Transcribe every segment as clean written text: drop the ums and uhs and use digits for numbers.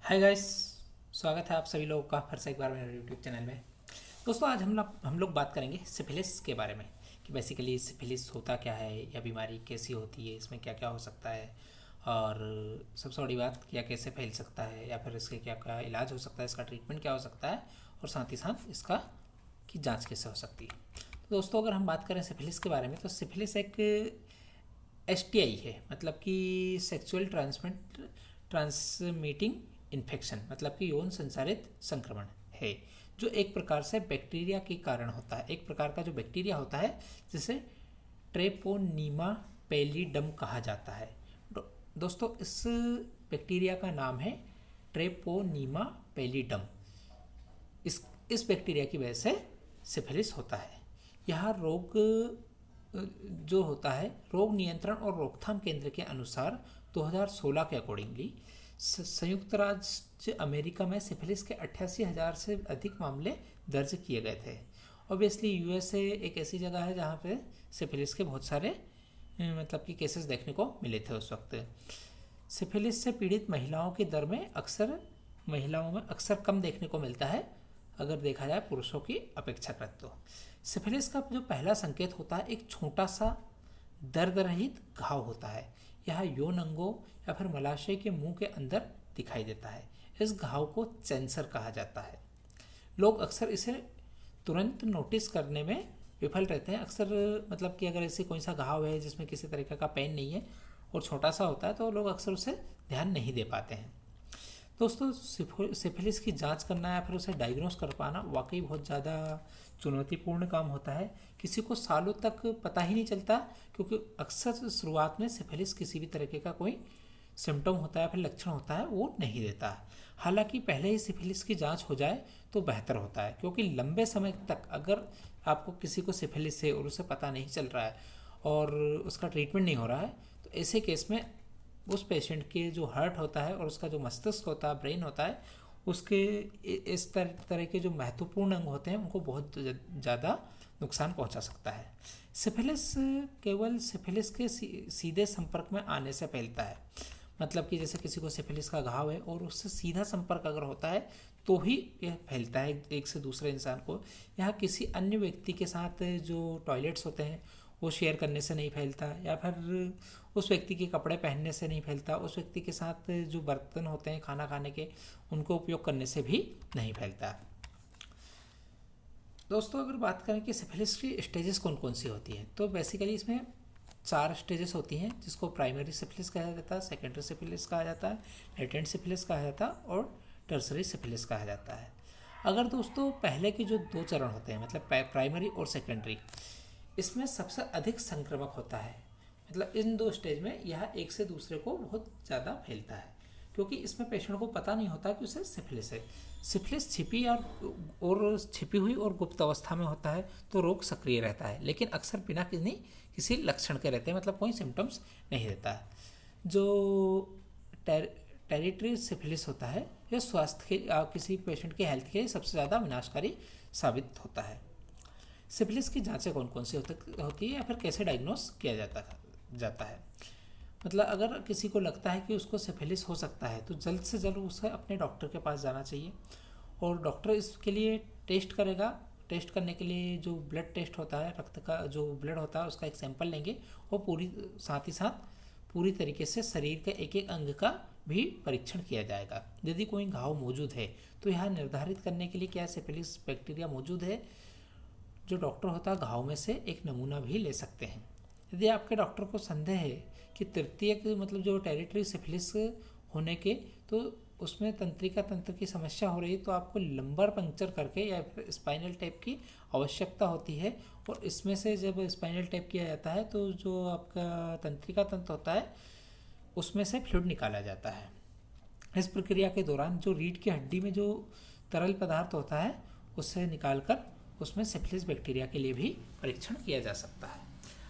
Hi guys, स्वागत है आप सभी लोगों का फिर से एक बार मेरे यूट्यूब चैनल में। दोस्तों, आज हम लोग बात करेंगे सिफिलिस के बारे में कि बेसिकली सिफिलिस होता क्या है या बीमारी कैसी होती है, इसमें क्या क्या हो सकता है और सबसे बड़ी बात क्या कैसे फैल सकता है या फिर इसके क्या क्या इलाज हो सकता है, इसका ट्रीटमेंट क्या हो सकता है और साथ ही साथ इसका की जाँच कैसे हो सकती है। तो दोस्तों, अगर हम बात करें सिफिलिस के बारे में तो सिफिलिस एक एसटीआई है, मतलब कि सेक्सुअल ट्रांसमिटिंग इन्फेक्शन, मतलब कि यौन संचारित संक्रमण है जो एक प्रकार से बैक्टीरिया के कारण होता है। एक प्रकार का जो बैक्टीरिया होता है जिसे ट्रेपोनीमा पैलिडम कहा जाता है। दोस्तों, इस बैक्टीरिया का नाम है ट्रेपोनीमा पैलिडम। इस बैक्टीरिया की वजह से सिफिलिस होता है। यह रोग जो होता है, रोग नियंत्रण और रोकथाम केंद्र के अनुसार 2016 के अकॉर्डिंगली संयुक्त राज्य अमेरिका में सिफिलिस के 88,000 से अधिक मामले दर्ज किए गए थे। ऑब्वियसली यूएसए एक ऐसी जगह है जहाँ पे सिफिलिस के बहुत सारे मतलब कि केसेस देखने को मिले थे उस वक्त। सिफिलिस से पीड़ित महिलाओं में अक्सर कम देखने को मिलता है अगर देखा जाए पुरुषों की अपेक्षाकृत। तो सिफिलिस का जो पहला संकेत होता है एक छोटा सा दर्द रहित घाव होता है। यह यौन अंगों या फिर मलाशय के मुंह के अंदर दिखाई देता है। इस घाव को कैंसर कहा जाता है। लोग अक्सर इसे तुरंत नोटिस करने में विफल रहते हैं। अक्सर मतलब कि अगर ऐसे कोई सा घाव है जिसमें किसी तरीके का पेन नहीं है और छोटा सा होता है तो लोग अक्सर उसे ध्यान नहीं दे पाते हैं। दोस्तों, सिफिलिस की जांच करना या फिर उसे डायग्नोस कर पाना वाकई बहुत ज़्यादा चुनौतीपूर्ण काम होता है। किसी को सालों तक पता ही नहीं चलता क्योंकि अक्सर शुरुआत में सिफिलिस किसी भी तरीके का कोई सिम्टम होता है फिर लक्षण होता है वो नहीं देता। हालांकि पहले ही सिफिलिस की जांच हो जाए तो बेहतर होता है, क्योंकि लंबे समय तक अगर आपको किसी को सिफिलिस है और उसे पता नहीं चल रहा है और उसका ट्रीटमेंट नहीं हो रहा है तो ऐसे केस में उस पेशेंट के जो हार्ट होता है और उसका जो मस्तिष्क होता है, ब्रेन होता है, उसके इस तरह के जो महत्वपूर्ण अंग होते हैं उनको बहुत ज़्यादा नुकसान पहुंचा सकता है। सिफिलिस केवल सिफिलिस के सीधे संपर्क में आने से फैलता है। मतलब कि जैसे किसी को सिफिलिस का घाव है और उससे सीधा संपर्क अगर होता है तो ही यह फैलता है एक से दूसरे इंसान को। यह किसी अन्य व्यक्ति के साथ जो टॉयलेट्स होते हैं वो शेयर करने से नहीं फैलता, या फिर उस व्यक्ति के कपड़े पहनने से नहीं फैलता, उस व्यक्ति के साथ जो बर्तन होते हैं खाना खाने के उनको उपयोग करने से भी नहीं फैलता। दोस्तों, अगर बात करें कि सिफिलिस की स्टेजेस कौन कौन सी होती हैं तो बेसिकली इसमें 4 स्टेजेस होती हैं जिसको प्राइमरी सिफिलिस कहा जाता है, सेकेंडरी सिफिलिस कहा जाता है, लेटेंट सिफिलिस कहा जाता है और टर्सरी सिफिलिस कहा जाता है। अगर दोस्तों पहले के जो 2 चरण होते हैं मतलब प्राइमरी और सेकेंडरी, इसमें सबसे अधिक संक्रामक होता है। मतलब इन 2 स्टेज में यह एक से दूसरे को बहुत ज़्यादा फैलता है क्योंकि इसमें पेशेंट को पता नहीं होता कि उसे सिफिलिस है। सिफिलिस छिपी हुई और गुप्त अवस्था में होता है तो रोग सक्रिय रहता है, लेकिन अक्सर बिना किसी लक्षण के रहते हैं, मतलब कोई सिम्टम्स नहीं देता है। जो टेरिटरी सिफिलिस होता है यह स्वास्थ्य के किसी पेशेंट के हेल्थ के लिए सबसे ज़्यादा विनाशकारी साबित होता है। सिफिलिस की जांचें कौन कौन सी होती है या फिर कैसे डायग्नोस किया जाता है। मतलब अगर किसी को लगता है कि उसको सिफिलिस हो सकता है तो जल्द से जल्द उसे अपने डॉक्टर के पास जाना चाहिए और डॉक्टर इसके लिए टेस्ट करेगा। टेस्ट करने के लिए जो ब्लड टेस्ट होता है, रक्त का जो ब्लड होता है उसका एक सैंपल लेंगे और साथ ही साथ पूरी तरीके से शरीर के एक एक अंग का भी परीक्षण किया जाएगा। यदि कोई घाव मौजूद है तो यह निर्धारित करने के लिए क्या सिफिलिस बैक्टीरिया मौजूद है, जो डॉक्टर होता है घाव में से एक नमूना भी ले सकते हैं। यदि आपके डॉक्टर को संदेह है कि तृतीयक मतलब जो टेरिटरी सिफिलिस होने के तो उसमें तंत्रिका तंत्र की समस्या हो रही है तो आपको लंबर पंक्चर करके या फिर स्पाइनल टैप की आवश्यकता होती है। और इसमें से जब स्पाइनल टैप किया जाता है तो जो आपका तंत्रिका तंत्र होता है उसमें से फ्लूइड निकाला जाता है। इस प्रक्रिया के दौरान जो रीढ़ की हड्डी में जो तरल पदार्थ होता है उससे निकालकर उसमें सिफिलिस बैक्टीरिया के लिए भी परीक्षण किया जा सकता है।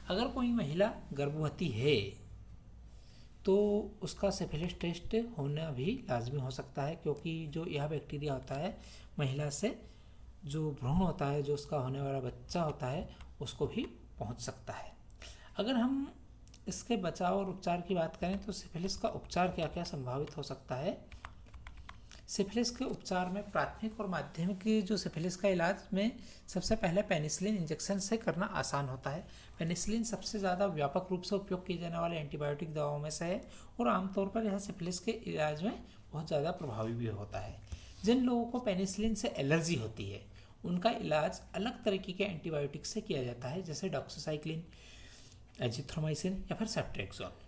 अगर कोई महिला गर्भवती है तो उसका सिफिलिस टेस्ट होना भी लाजमी हो सकता है, क्योंकि जो यह बैक्टीरिया होता है महिला से जो भ्रूण होता है, जो उसका होने वाला बच्चा होता है, उसको भी पहुंच सकता है। अगर हम इसके बचाव और उपचार की बात करें तो सिफिलिस का उपचार क्या क्या संभावित हो सकता है सिफिलिस के उपचार में प्राथमिक और माध्यमिक जो सिफिलिस का इलाज में सबसे पहले पेनिसिलिन इंजेक्शन से करना आसान होता है। पेनिसिलिन सबसे ज़्यादा व्यापक रूप से उपयोग किए जाने वाले एंटीबायोटिक दवाओं में से है और आमतौर पर यह सिफिलिस के इलाज में बहुत ज़्यादा प्रभावी भी होता है। जिन लोगों को पेनिसिलिन से एलर्जी होती है उनका इलाज अलग तरीके के एंटीबायोटिक से किया जाता है, जैसे डॉक्सासाइक्लिन, एजिथ्रोमाइसिन या फिर सेफ्ट्रेक्सोन।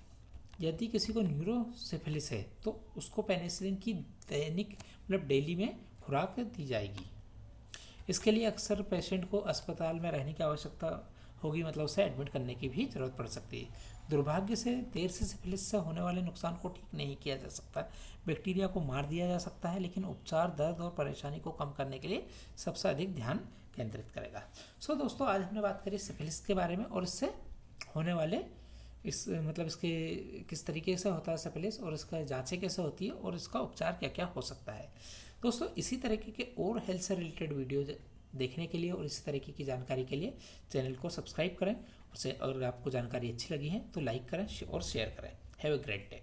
यदि किसी को न्यूरोसिफिलिस है तो उसको पेनिसिलिन की दैनिक मतलब डेली में खुराक दी जाएगी। इसके लिए अक्सर पेशेंट को अस्पताल में रहने की आवश्यकता होगी, मतलब उसे एडमिट करने की भी ज़रूरत पड़ सकती है। दुर्भाग्य से देर से सिफिलिस से होने वाले नुकसान को ठीक नहीं किया जा सकता। बैक्टीरिया को मार दिया जा सकता है, लेकिन उपचार दर्द और परेशानी को कम करने के लिए सबसे अधिक ध्यान केंद्रित करेगा। सो दोस्तों, आज हमने बात करी सिफिलिस के बारे में और इससे होने वाले इसके किस तरीके से होता है सिफिलिस और इसका जांचें कैसे होती है और इसका उपचार क्या क्या हो सकता है। दोस्तों, इसी तरीके के और हेल्थ से रिलेटेड वीडियो देखने के लिए और इसी तरीके की जानकारी के लिए चैनल को सब्सक्राइब करें। और अगर आपको जानकारी अच्छी लगी है तो लाइक करें और शेयर करें। Have a great day.